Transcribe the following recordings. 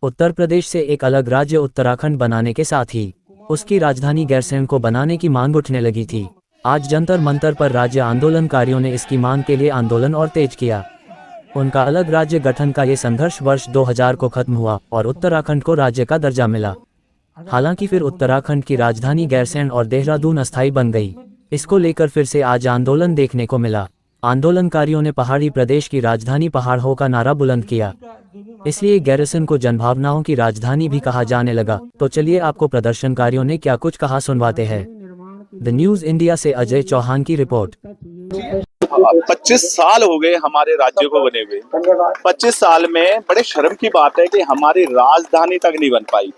उत्तर प्रदेश से एक अलग राज्य उत्तराखंड बनाने के साथ ही उसकी राजधानी गैरसैंण को बनाने की मांग उठने लगी थी। आज जंतर मंतर पर राज्य आंदोलनकारियों ने इसकी मांग के लिए आंदोलन और तेज किया। उनका अलग राज्य गठन का ये संघर्ष वर्ष 2000 को खत्म हुआ और उत्तराखंड को राज्य का दर्जा मिला। हालांकि फिर उत्तराखंड की राजधानी गैरसैंण और देहरादून अस्थायी बन गई। इसको लेकर फिर से आज आंदोलन देखने को मिला। आंदोलनकारियों ने पहाड़ी प्रदेश की राजधानी पहाड़ हो का नारा बुलंद किया। इसलिए गैरसैंण को जनभावनाओं की राजधानी भी कहा जाने लगा। तो चलिए आपको प्रदर्शनकारियों ने क्या कुछ कहा सुनवाते हैं। द न्यूज़ इंडिया से अजय चौहान की रिपोर्ट। 25 साल हो गए हमारे राज्य को बने हुए। 25 साल में बड़े शर्म की बात है कि हमारी राजधानी तक नहीं बन पाई।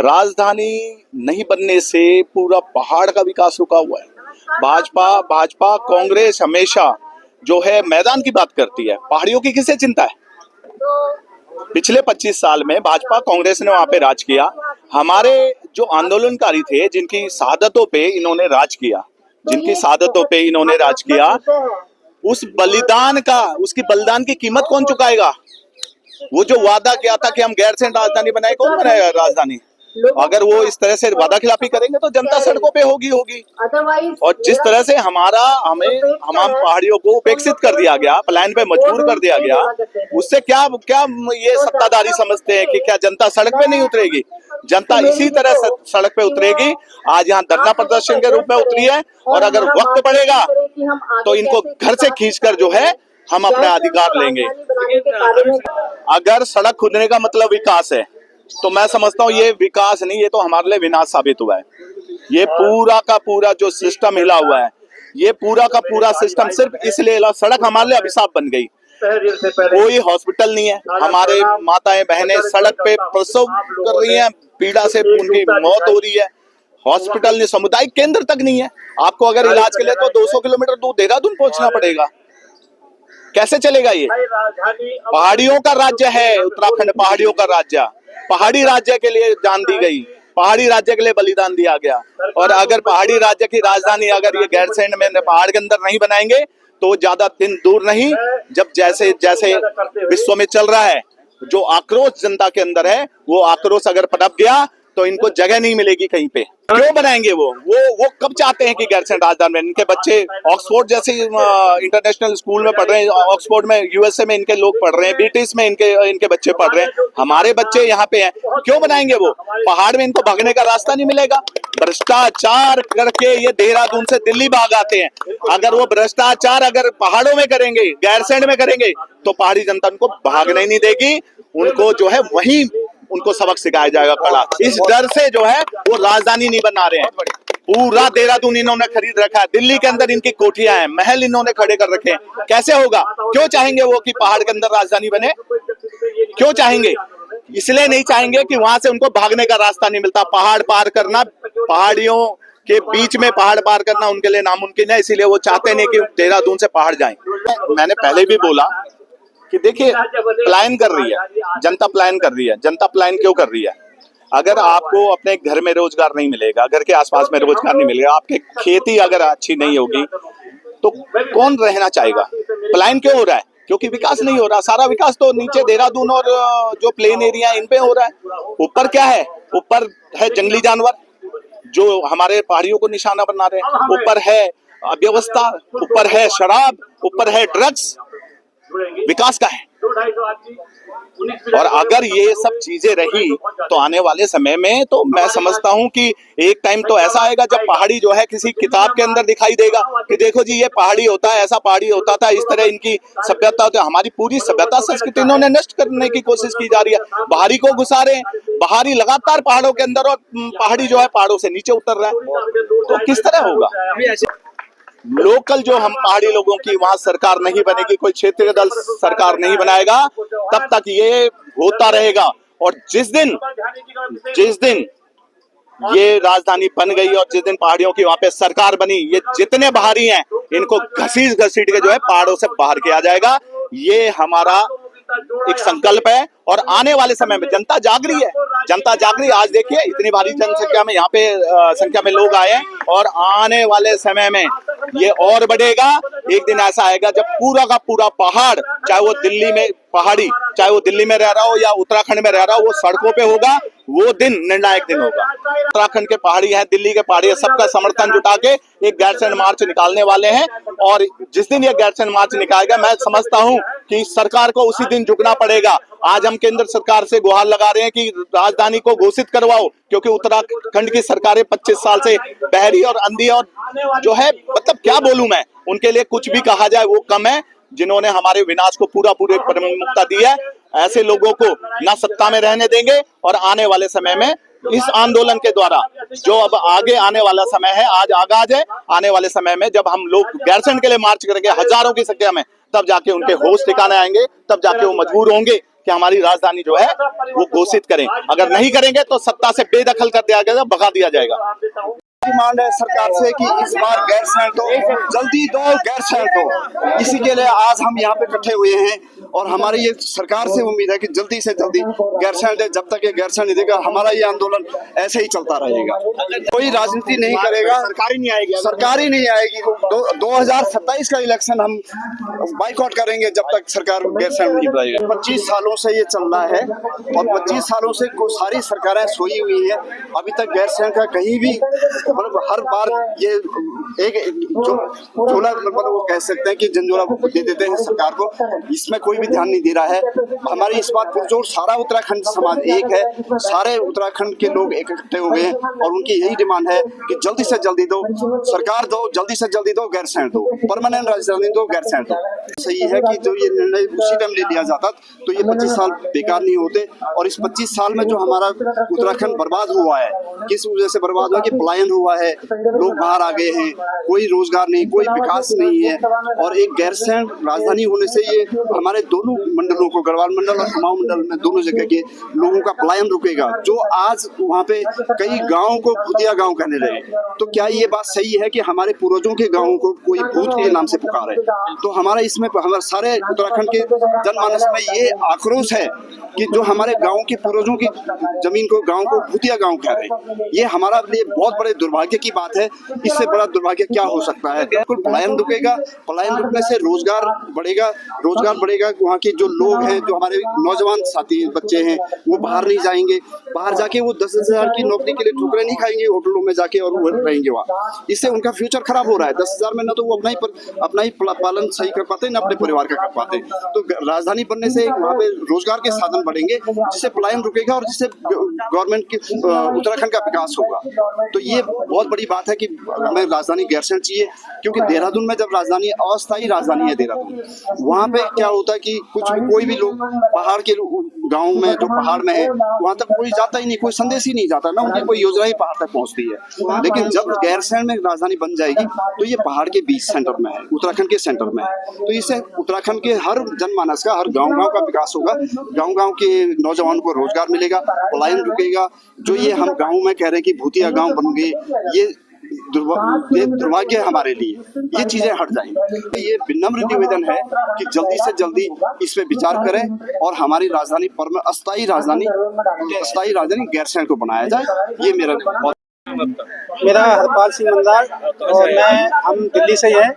राजधानी नहीं बनने से पूरा पहाड़ का विकास रुका हुआ है। भाजपा कांग्रेस हमेशा जो है मैदान की बात करती है, पहाड़ियों की किसे चिंता है। पिछले 25 साल में भाजपा कांग्रेस ने वहां पे राज किया। हमारे जो आंदोलनकारी थे जिनकी शहादतों पे इन्होंने राज किया, उस उसकी बलिदान की कीमत कौन चुकाएगा। वो जो वादा किया था कि हम गैरसैंण राजधानी बनाए, कौन बनाएगा राजधानी। अगर वो इस तरह से वादा खिलाफी करेंगे तो जनता सड़कों पे होगी। और जिस तरह से हम पहाड़ियों को उपेक्षित कर दिया गया, पलायन पे मजबूर कर दिया गया, उससे क्या ये सत्ताधारी समझते हैं कि क्या जनता सड़क पे नहीं उतरेगी। जनता इसी तरह सड़क पे उतरेगी। आज यहाँ धरना प्रदर्शन के रूप में उतरी है और अगर वक्त बढ़ेगा तो इनको घर से खींचकर जो है हम अपने अधिकार लेंगे। अगर सड़क खुदने का मतलब विकास है तो मैं समझता हूँ ये विकास नहीं, ये तो हमारे लिए विनाश साबित हुआ है। ये पूरा का पूरा जो सिस्टम हिला हुआ है, ये पूरा का पूरा सिस्टम सिर्फ इसलिए हिला, सड़क हमारे लिए अभिशाप बन गई। कोई हॉस्पिटल नहीं है, हमारे माताएं बहनें सड़क पे प्रसव कर रही हैं, पीड़ा से उनकी मौत हो रही है। हॉस्पिटल नहीं, सामुदायिक केंद्र तक नहीं है। आपको अगर इलाज के लिए तो 200 किलोमीटर दूर देहरादून पहुंचना पड़ेगा। कैसे चलेगा ये। पहाड़ियों का राज्य है उत्तराखंड, पहाड़ियों का राज्य। पहाड़ी राज्य के लिए जान दी गई, पहाड़ी राज्य के लिए बलिदान दिया गया। और अगर पहाड़ी राज्य की राजधानी अगर ये गैरसैंण में पहाड़ के अंदर नहीं बनाएंगे तो ज्यादा दिन दूर नहीं, जब जैसे जैसे विश्व में चल रहा है, जो आक्रोश जनता के अंदर है, वो आक्रोश अगर पनप गया तो इनको जगह नहीं मिलेगी कहीं पे। क्यों बनाएंगे वो कब चाहते हैं कि गैरसैंण राजधानी में। इनके बच्चे ऑक्सफोर्ड जैसे इंटरनेशनल स्कूल में पढ़ रहे हैं, ऑक्सफोर्ड में यूएसए में इनके लोग पढ़ रहे हैं, ब्रिटिश में इनके बच्चे पढ़ रहे हैं। हमारे बच्चे यहाँ पे हैं, क्यों बनाएंगे वो। पहाड़ में इनको भागने का रास्ता नहीं मिलेगा। भ्रष्टाचार करके ये देहरादून से दिल्ली भाग आते हैं। अगर वो भ्रष्टाचार अगर पहाड़ों में करेंगे, गैरसैंण में करेंगे, तो पहाड़ी जनता उनको भागने नहीं देगी। उनको जो है वहीं उनको सबक सिखाया जाएगा कड़ा। इस डर से जो है वो राजधानी नहीं बना रहे हैं। पूरा देहरादून इन्होंने खरीद रखा है। दिल्ली के अंदर इनकी कोठियां हैं, महल इन्होंने खड़े कर रखे हैं। कैसे होगा। क्यों चाहेंगे वो कि पहाड़ के अंदर राजधानी बने। क्यों चाहेंगे। इसलिए नहीं चाहेंगे कि वहां से उनको भागने का रास्ता नहीं मिलता। पहाड़ पार करना, पहाड़ियों के बीच में पहाड़ पार करना उनके लिए नामुमकिन है। इसीलिए वो चाहते नहीं कि देहरादून से पहाड़ जाएं। मैंने पहले भी बोला कि देखिए, प्लान कर रही है जनता, प्लान कर रही है जनता। प्लान क्यों कर रही है। अगर आपको अपने घर में रोजगार नहीं मिलेगा, घर के आसपास में रोजगार नहीं मिलेगा, आपके खेती अगर अच्छी नहीं होगी तो कौन रहना चाहेगा। प्लान क्यों हो रहा है। क्योंकि विकास नहीं हो रहा। सारा विकास तो नीचे देहरादून और जो प्लेन एरिया इन पे हो रहा है। ऊपर क्या है, ऊपर है जंगली जानवर जो हमारे पहाड़ियों को निशाना बना रहे हैं। ऊपर है अव्यवस्था, ऊपर है शराब, ऊपर है ड्रग्स। विकास का है। और अगर ये सब चीजें रही तो आने वाले समय में तो मैं समझता हूं कि एक टाइम तो ऐसा आएगा जब पहाड़ी जो है किसी किताब के अंदर दिखाई देगा कि देखो जी ये पहाड़ी होता है, ऐसा पहाड़ी होता था, इस तरह इनकी सभ्यता होती है। हमारी पूरी सभ्यता संस्कृति इन्होंने नष्ट करने की कोशिश की जा रही है। बाहरी को घुसा रहे हैं, बाहरी लगातार पहाड़ों के अंदर, और पहाड़ी जो है पहाड़ों से नीचे उतर रहा है। तो किस तरह होगा। लोकल जो हम पहाड़ी लोगों की वहां सरकार नहीं बनेगी, कोई क्षेत्रीय दल सरकार नहीं बनाएगा, तब तक ये होता रहेगा। और जिस दिन ये राजधानी बन गई और जिस दिन पहाड़ियों की वहां पे सरकार बनी, ये जितने बाहरी हैं इनको घसीट के जो है पहाड़ों से बाहर किया जाएगा। ये हमारा एक संकल्प है और आने वाले समय में जनता जाग रही है, जनता जाग रही है। आज देखिए इतनी भारी जनसंख्या में यहाँ पे संख्या में लोग आए हैं और आने वाले समय में ये और बढ़ेगा। एक दिन ऐसा आएगा जब पूरा का पूरा पहाड़, चाहे वो दिल्ली में पहाड़ी, चाहे वो दिल्ली में रह रहा हो या उत्तराखंड में रह रहा हो, वो सड़कों पे होगा। वो दिन निर्णायक दिन होगा। उत्तराखंड के पहाड़ी हैं, दिल्ली के पहाड़ी है, सबका समर्थन जुटा के एक गैरसैंण मार्च निकालने वाले हैं। और जिस दिन ये गैरसैंण मार्च निकालेगा, मैं समझता हूं कि सरकार को उसी दिन झुकना पड़ेगा। आज हम केंद्र सरकार से गुहार लगा रहे हैं कि राजधानी को घोषित करवाओ, क्योंकि उत्तराखंड की सरकारें 25 साल से बहरी और अंधी और जो है, मतलब क्या बोलूं मैं, उनके लिए कुछ भी कहा जाए वो कम है। जिन्होंने हमारे विनाश को पूरी प्रमुखता दी है, ऐसे लोगों को ना सत्ता में रहने देंगे। और आने वाले समय में इस आंदोलन के द्वारा जो अब आगे आने वाला समय है, आज आगाज है, आने वाले समय में जब हम लोग गैरसैंण के लिए मार्च करेंगे हजारों की संख्या में, तब जाके उनके होश ठिकाने आएंगे, तब जाके वो मजबूर होंगे कि हमारी राजधानी जो है वो घोषित करें। अगर नहीं करेंगे तो सत्ता से बेदखल कर दिया जाएगा, भगा दिया जाएगा। डिमांड है सरकार से कि इस बार गैरसैंण दो, जल्दी दो, गैरसैंण दो। इसी के लिए आज हम यहाँ पे इकट्ठे हुए हैं और हमारी ये सरकार से उम्मीद है कि जल्दी से जल्दी गैरसैंण दे। जब तक ये गैरसैंण नहीं देगा, हमारा ये आंदोलन ऐसे ही चलता रहेगा। कोई राजनीति नहीं करेगा, सरकार ही नहीं आएगी, सरकार ही नहीं आएगी। 2027 का इलेक्शन हम बाइकआउट करेंगे जब तक सरकार गैरसैंण नहीं बनाएगी। 25 सालों से ये चल रहा है और 25 सालों से सारी सरकारें सोई हुई है। अभी तक गैरसैंण का कहीं भी, मतलब हर बार ये एक जो झोला, मतलब वो कह सकते हैं कि झंझोला दे देते हैं सरकार को। इसमें कोई भी ध्यान नहीं दे रहा है। हमारी इस बात पुरजोर सारा उत्तराखंड समाज एक है, सारे उत्तराखंड के लोग इकट्ठे हुए हैं और उनकी यही डिमांड है कि जल्दी से जल्दी दो सरकार, दो जल्दी से जल्दी दो, गैरसैंण दो, परमानेंट राजधानी दो, गैरसैंण दो। सही है कि जो ये निर्णय उसी टाइम ले लिया जाता तो ये 25 साल बेकार नहीं होते। और इस 25 साल में जो हमारा उत्तराखंड बर्बाद हुआ है, किस वजह से बर्बाद हुआ कि पलायन हुआ है, लोग बाहर आ गए हैं, कोई रोजगार नहीं, कोई विकास नहीं है। और एक गैरसैंण राजधानी होने से ये हमारे दोनों मंडलों को, गढ़वाल मंडल और कुमाऊं मंडल में दोनों जगह के लोगों का पलायन रुकेगा। जो आज वहाँ पे कई गाँव को भूतिया गाँव कहने लगे, तो क्या ये बात सही है कि हमारे पूर्वजों के गाँवों को कोई भूत के नाम से पुकारे? तो हमारा इसमें हमारे सारे उत्तराखंड के जनमानस में ये आक्रोश है कि जो हमारे गाँव के पूर्वजों की जमीन को, गाँव को भूतिया गाँव कह रहे हैं। ये हमारा लिए बहुत बड़े दुर्भाग्य की बात है। इससे बड़ा दुर्भाग्य क्या हो सकता है? बिल्कुल पलायन रुकेगा, पलायन रुकने से रोजगार बढ़ेगा, रोजगार बढ़ेगा। वहाँ के जो लोग हैं, जो हमारे नौजवान साथी बच्चे हैं, वो बाहर नहीं जाएंगे, बाहर जाके वो 10,000 की नौकरी के लिए ठोकरें नहीं खाएंगे होटलों में जाके और वो रहेंगे वहाँ। इससे उनका फ्यूचर खराब हो रहा है। 10,000 में ना तो वो अपना ही पालन सही कर पाते, ना अपने परिवार का कर पाते। तो राजधानी बनने से वहाँ पे रोजगार के साधन बढ़ेंगे, जिससे पलायन रुकेगा और जिससे गवर्नमेंट की उत्तराखंड का विकास होगा। तो ये बहुत बड़ी बात है कि हमें राजधानी गैरसैंण चाहिए, क्योंकि देहरादून में जब राजधानी, अस्थायी राजधानी है देहरादून, वहाँ पे क्या होता है कि कोई भी लोग पहाड़ के गाँव में, जो पहाड़ में है, वहाँ तक कोई जाता ही नहीं, कोई संदेश ही नहीं जाता, ना उनकी कोई योजना ही पहाड़ तक पहुँचती है। लेकिन जब गैरसैंण में राजधानी बन जाएगी तो ये पहाड़ के बीच सेंटर में है, उत्तराखंड के सेंटर में है। तो इससे उत्तराखंड के हर जनमानस का, हर गाँव का विकास होगा, गाँव के नौजवान को रोजगार मिलेगा, पलायन रुकेगा। जो ये हम गाँव में कह रहे हैं कि भूतिया गाँव बन गए, ये दुर्भाग्य है हमारे लिए, ये चीजें हट जाएंगी। ये विनम्र निवेदन है कि जल्दी से जल्दी इस पे विचार करें और हमारी राजधानी अस्थायी राजधानी गैरसैंण को बनाया जाए। ये मेरा हरपाल सिंह मंदार और हम दिल्ली से हैं।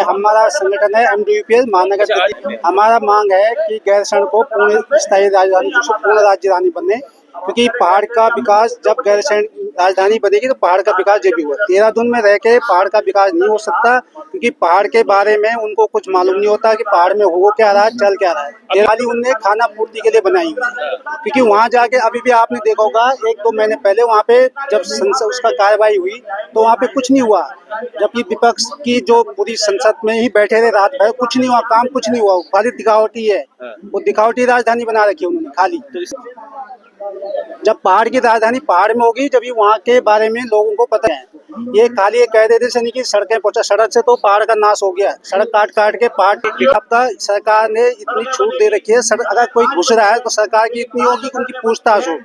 हमारा संगठन है MDUPS महानगर दिल्ली। हमारा मांग है कि गैरसैंण को पूर्ण स्थायी राजधानी, जो पूर्ण राजधानी बने, क्योंकि पहाड़ का विकास, जब गैरसैंण राजधानी बनेगी तो पहाड़ का विकास जब भी हुआ। देहरादून में रह के पहाड़ का विकास नहीं हो सकता, क्योंकि पहाड़ के बारे में उनको कुछ मालूम नहीं होता कि पहाड़ में हो क्या रहा है, चल क्या रहा है। खाली उनने खाना पूर्ति के लिए बनाई हुई है, क्योंकि वहाँ जाके अभी भी आपने देखा होगा 1-2 महीने पहले वहाँ पे जब संसद उसका कार्रवाई हुई तो वहाँ पे कुछ नहीं हुआ, जबकि विपक्ष की जो पूरी संसद में ही बैठे रहे रात भर, कुछ नहीं हुआ, काम कुछ नहीं हुआ। खाली दिखावटी है, वो दिखावटी राजधानी बना रखी है उन्होंने खाली। जब पहाड़ की राजधानी पहाड़ में होगी, जब वहाँ के बारे में लोगों को पता है। ये खाली ये कह देते से नहीं कि सड़कें पहुंचा, सड़क से तो पहाड़ का नाश हो गया। सड़क काट के पहाड़ का सरकार ने इतनी छूट दे रखी है। अगर कोई घुस रहा है तो सरकार की इतनी होगी कि उनकी पूछताछ हो,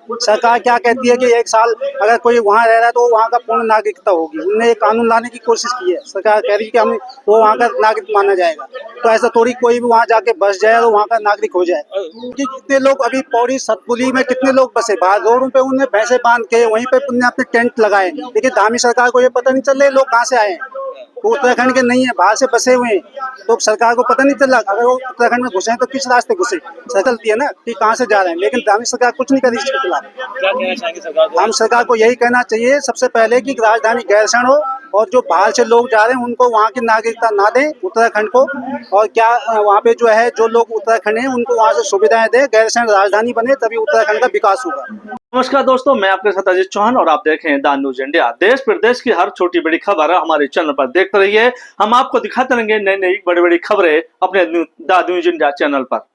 सरकार क्या कहती है कि 1 साल अगर कोई वहाँ रह रहा है तो वहाँ का पूर्ण नागरिकता होगी। उन्होंने एक कानून लाने की कोशिश की है, सरकार कह रही है कि हम वो वहाँ का नागरिक माना जाएगा। तो ऐसा थोड़ी कोई भी वहाँ जाके बस जाए और वहाँ का नागरिक हो जाए। क्योंकि कितने लोग अभी पौड़ी सतपुली में कितने लोग बसे, बाहर रोडों पे उन्हें भैंसे बांध के वहीं पे उन्हें अपने टेंट लगाए, लेकिन धामी सरकार को ये पता नहीं चल रहा है लोग कहाँ से आए हैं। वो उत्तराखंड के नहीं है, बाहर से बसे हुए हैं, तो सरकार को पता नहीं चल रहा। अगर वो उत्तराखंड में घुसे हैं तो किस रास्ते घुसे, चलती है ना कि कहाँ से जा रहे हैं, लेकिन धामी सरकार कुछ नहीं कर रही इसके खिलाफ। क्या कहना चाहेंगे सरकार को? हम सरकार को यही कहना चाहिए सबसे पहले कि राजधानी गैरसैंण हो और जो बाहर से लोग जा रहे हैं उनको वहाँ की नागरिकता ना दें उत्तराखंड को, और क्या वहाँ पे जो है जो लोग उत्तराखंड हैं उनको वहाँ से सुविधाएं दें, गैरसैंण राजधानी बने तभी उत्तराखंड का विकास होगा। नमस्कार दोस्तों, मैं आपके साथ अजीत चौहान और आप देख रहे हैं द न्यूज इंडिया। देश प्रदेश की हर छोटी बड़ी खबर हमारे चैनल पर देखते रहिए। हम आपको दिखाते रहेंगे नई नई बड़ी बड़ी खबरें अपने द न्यूज इंडिया चैनल पर।